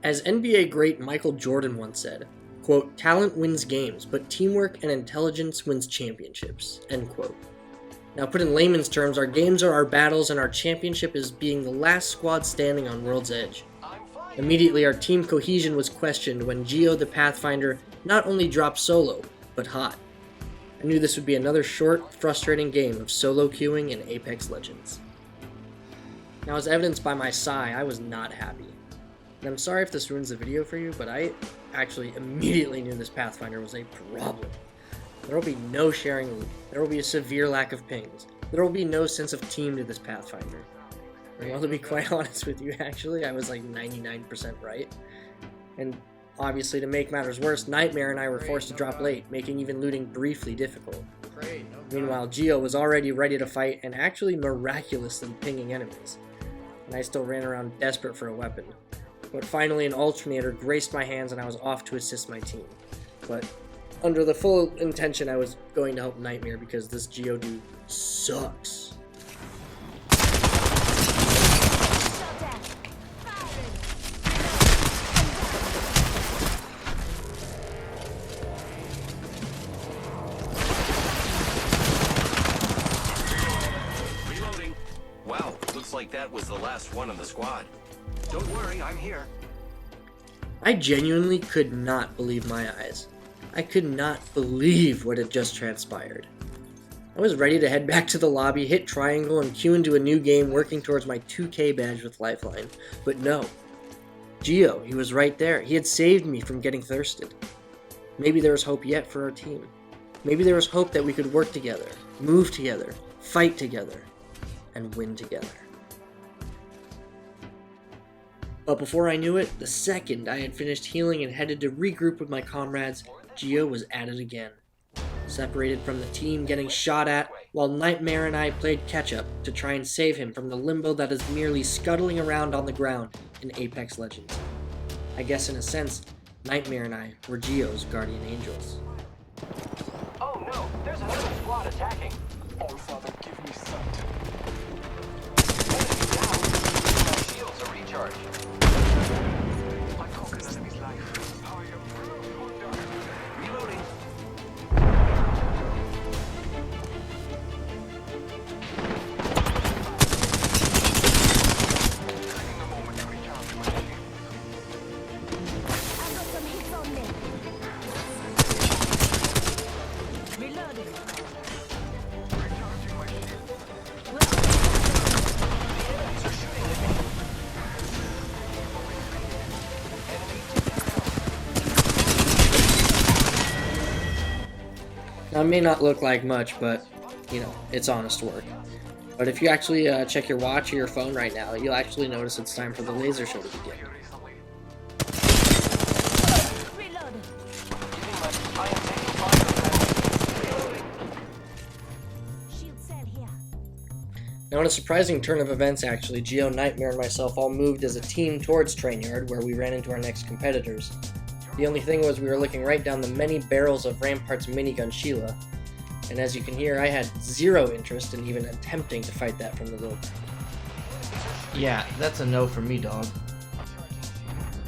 As NBA great Michael Jordan once said, quote, "Talent wins games, but teamwork and intelligence wins championships," end quote. Now put in layman's terms, our games are our battles and our championship is being the last squad standing on World's Edge. Immediately our team cohesion was questioned when Geo the Pathfinder not only dropped solo, but hot. I knew this would be another short, frustrating game of solo queuing in Apex Legends. Now as evidenced by my sigh, I was not happy. And I'm sorry if this ruins the video for you, but I actually immediately knew this Pathfinder was a problem. There will be no sharing loot, there will be a severe lack of pings, there will be no sense of team to this Pathfinder. And well, to be quite honest with you, actually, I was like 99% right. And obviously, to make matters worse, Nightmare and I were forced to drop late, making even looting briefly difficult. Meanwhile, Geo was already ready to fight and actually miraculously pinging enemies. And I still ran around desperate for a weapon. But finally an alternator graced my hands and I was off to assist my team. But under the full intention I was going to help Nightmare because this Geo dude sucks. Reloading. Wow, looks like that was the last one in the squad. Don't worry, I'm here. I genuinely could not believe my eyes. I could not believe what had just transpired. I was ready to head back to the lobby, hit triangle, and queue into a new game working towards my 2K badge with Lifeline. But no. Geo, he was right there. He had saved me from getting thirsted. Maybe there was hope yet for our team. Maybe there was hope that we could work together, move together, fight together, and win together. But before I knew it, the second I had finished healing and headed to regroup with my comrades, Geo was at it again. Separated from the team, getting shot at, while Nightmare and I played catch-up to try and save him from the limbo that is merely scuttling around on the ground in Apex Legends. I guess in a sense, Nightmare and I were Geo's guardian angels. Oh no, there's another squad attacking. Oh, Father, give me sight. My shields are recharged. I conquered an enemy's life. I am proud to die. Reloading. Taking a moment to recharge my shield. I've got some hits on me. Reloading. Recharging my shield. Enemies are shooting at me. Now, it may not look like much, but, you know, it's honest work. But if you actually check your watch or your phone right now, you'll actually notice it's time for the laser show to begin. Here recently. Reloading. I am taking fire. Reloading. Shield cell here. Now, in a surprising turn of events, actually, Geo, Nightmare, and myself all moved as a team towards Trainyard, where we ran into our next competitors. The only thing was we were looking right down the many barrels of Rampart's minigun Sheila, and as you can hear, I had zero interest in even attempting to fight that from the loop. Yeah, that's a no from me, dog.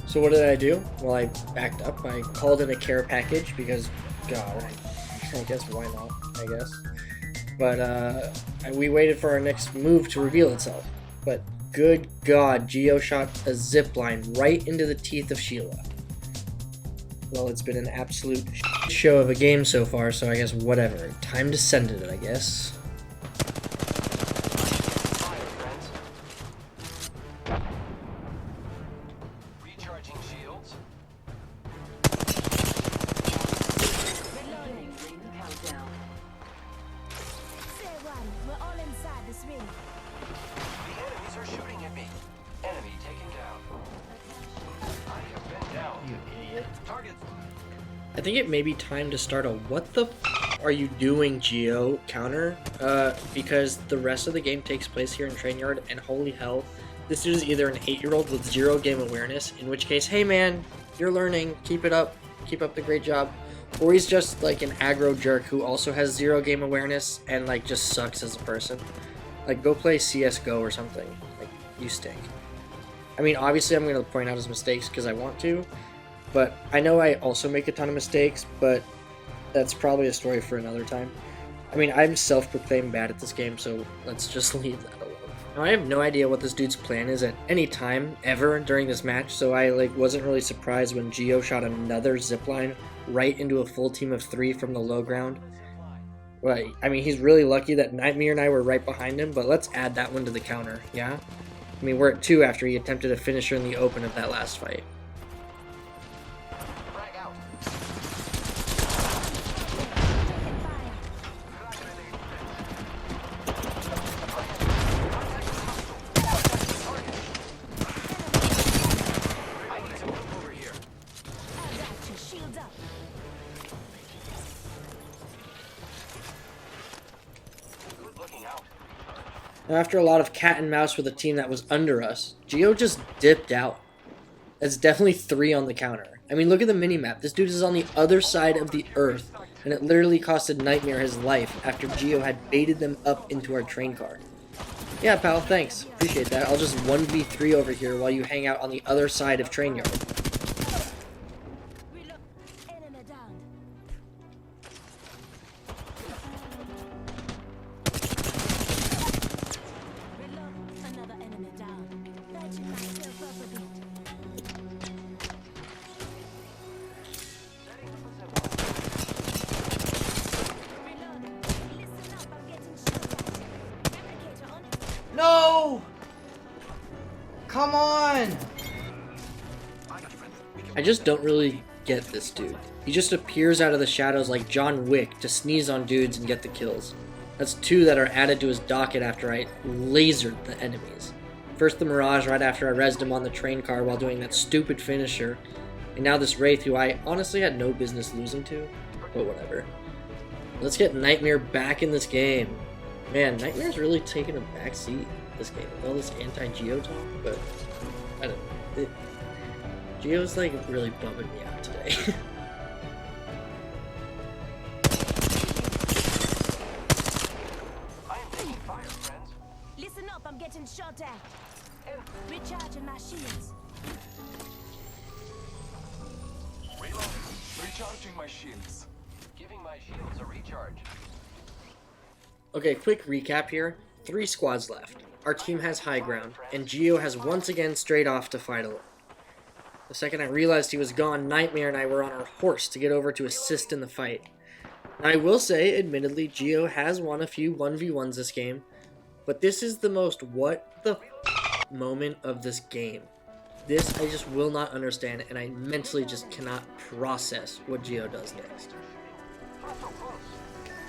So what did I do? Well, I backed up. I called in a care package because, God, I guess why not, I guess. But we waited for our next move to reveal itself. But good God, Geo shot a zipline right into the teeth of Sheila. Well, it's been an absolute show of a game so far, so I guess whatever. Time to send it, I guess. Fire, friends. Recharging shields. Reloading. Say one. We're all inside this ring. The enemies are shooting at me. Enemy taken down. I have been down. You idiot. Targets. I think it may be time to start a "what the f are you doing, Geo" counter, because the rest of the game takes place here in Trainyard, and holy hell, this dude is either an 8-year-old with zero game awareness, in which case, hey man, you're learning, keep it up, keep up the great job, or he's just like an aggro jerk who also has zero game awareness and like just sucks as a person. Like, go play CSGO or something. Like, you stink. I mean, obviously I'm going to point out his mistakes because I want to, but I know I also make a ton of mistakes, but that's probably a story for another time. I mean, I'm self-proclaimed bad at this game, so let's just leave that alone. Now, I have no idea what this dude's plan is at any time, ever, during this match, so I wasn't really surprised when Gio shot another zipline right into a full team of 3 from the low ground. Well, I mean, he's really lucky that Nightmare and I were right behind him, but let's add that one to the counter, yeah? I mean, we're at 2 after he attempted a finisher in the open of that last fight. Frag out. I need some help over here. I got you. Shields up. Good looking out. Now, after a lot of cat and mouse with a team that was under us, Gio just dipped out. That's definitely 3 on the counter. I mean, look at the minimap. This dude is on the other side of the earth, and it literally costed Nightmare his life after Gio had baited them up into our train car. Yeah, pal, thanks. Appreciate that. I'll just 1v3 over here while you hang out on the other side of train yard. Reload. Enemy down. Reload. Another enemy down. Patching myself up a bit. Reload. Listen up, I'm getting shot at. Replicator on it. No! Come on! I just don't really get this dude. He just appears out of the shadows like John Wick to sneeze on dudes and get the kills. That's 2 that are added to his docket after I lasered the enemies. First the Mirage right after I rezzed him on the train car while doing that stupid finisher, and now this Wraith who I honestly had no business losing to, but whatever. Let's get Nightmare back in this game. Man, Nightmare's really taking a back seat this game with all this anti-Geo talk, but I don't know. Geo's really bumming me out today. I am taking fire, friends. Listen up, I'm getting shot at. Recharging my shields. Reloading. Recharging my shields. Giving my shields a recharge. Okay, quick recap here. 3 squads left. Our team has high ground, and Gio has once again strayed off to fight alone. The second I realized he was gone, Nightmare and I were on our horse to get over to assist in the fight. Now, I will say, admittedly, Gio has won a few 1v1s this game, but this is the most what the moment of this game. This I just will not understand, and I mentally just cannot process what Gio does next. Not so close.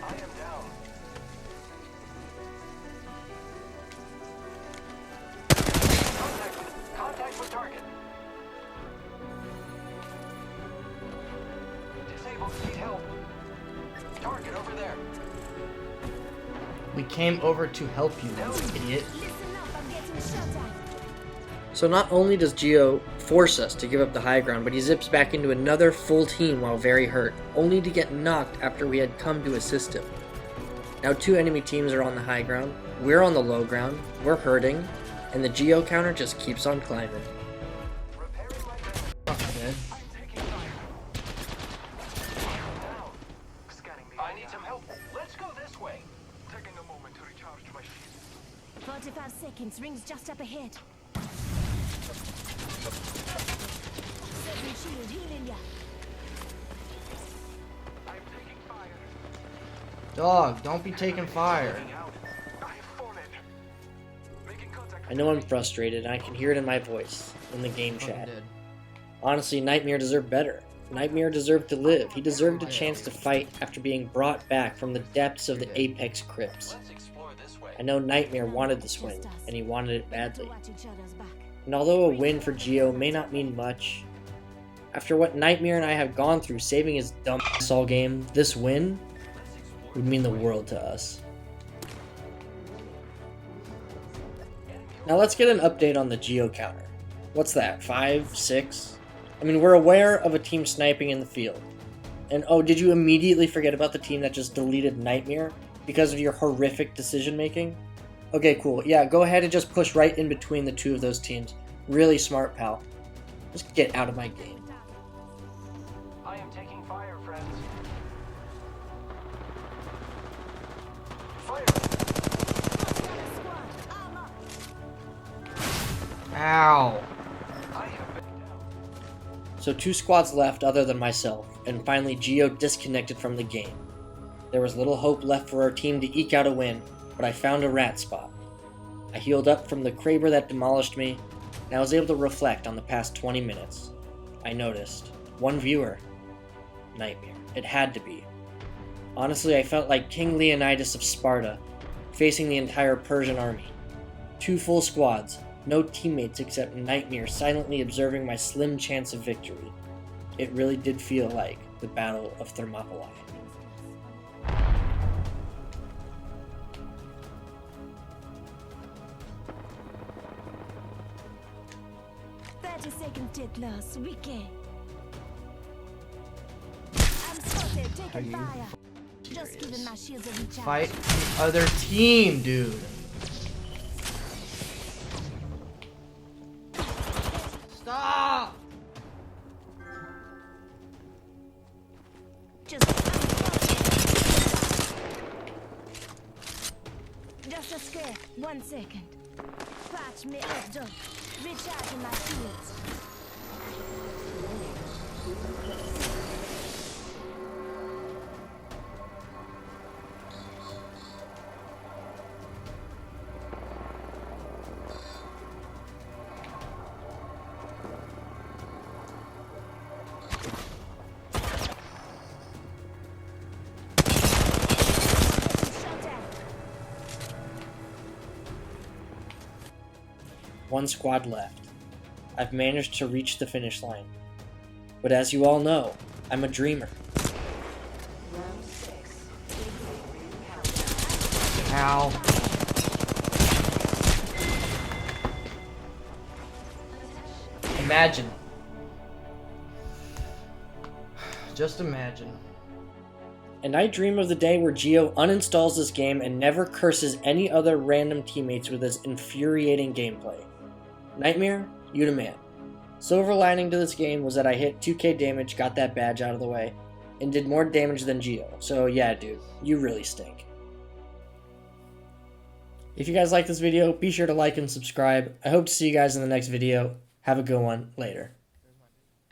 I am down. Contact with target. Disabled. Need help. Target over there. We came over to help you, idiot. Listen up, I'm getting shot at. So not only does Gio force us to give up the high ground, but he zips back into another full team while very hurt, only to get knocked after we had come to assist him. Now 2 enemy teams are on the high ground, we're on the low ground, we're hurting, and the Gio counter just keeps on climbing. Repairing my gun. Fuck, dead. I'm taking fire. Down. Scanning the I area. need some help. Let's go this way. Taking a moment to recharge my shields. 45 seconds, rings just up ahead. Certain shield healing ya. I'm taking fire. Dog, don't be taking fire. I have fallen. Making contact. I know I'm frustrated, and I can hear it in my voice, in the game Fucking chat. dead. Honestly, Nightmare deserved better. Nightmare deserved to live. He deserved a chance to fight after being brought back from the depths of the Apex crypts. Let's explore this way. I know Nightmare wanted this win, and he wanted it badly. To watch each other's back. And although a win for Gio may not mean much, after what Nightmare and I have gone through saving his dumb ass all game, this win would mean the world to us. Now let's get an update on the Gio counter. What's that, 5, 6? I mean, we're aware of a team sniping in the field. And oh, did you immediately forget about the team that just deleted Nightmare because of your horrific decision making? Okay, cool. Yeah, go ahead and just push right in between the 2 of those teams. Really smart, pal. Just get out of my game. I am taking fire, friends. Fire! Ow. I have been down. So 2 squads left other than myself, and finally Geo disconnected from the game. There was little hope left for our team to eke out a win, but I found a rat spot. I healed up from the Kraber that demolished me, and I was able to reflect on the past 20 minutes. I noticed. 1 viewer. Nightmare. It had to be. Honestly, I felt like King Leonidas of Sparta, facing the entire Persian army. 2 full squads, no teammates except Nightmare silently observing my slim chance of victory. It really did feel like the Battle of Thermopylae. 30-second deadloss, weekend. I'm spotted, taking fire. Just giving my shields a recharge. Fight the other team, dude. Stop! Just a scare. 1 second. Patch me up, dog. Recharging my shields. Shut down. 1 squad left. I've managed to reach the finish line. But as you all know, I'm a dreamer. Ow. Imagine. Just imagine. And I dream of the day where Geo uninstalls this game and never curses any other random teammates with his infuriating gameplay. Nightmare, you the man. Silver lining to this game was that I hit 2k damage, got that badge out of the way, and did more damage than Geo. So yeah, dude, you really stink. If you guys like this video, be sure to like and subscribe. I hope to see you guys in the next video. Have a good one. Later.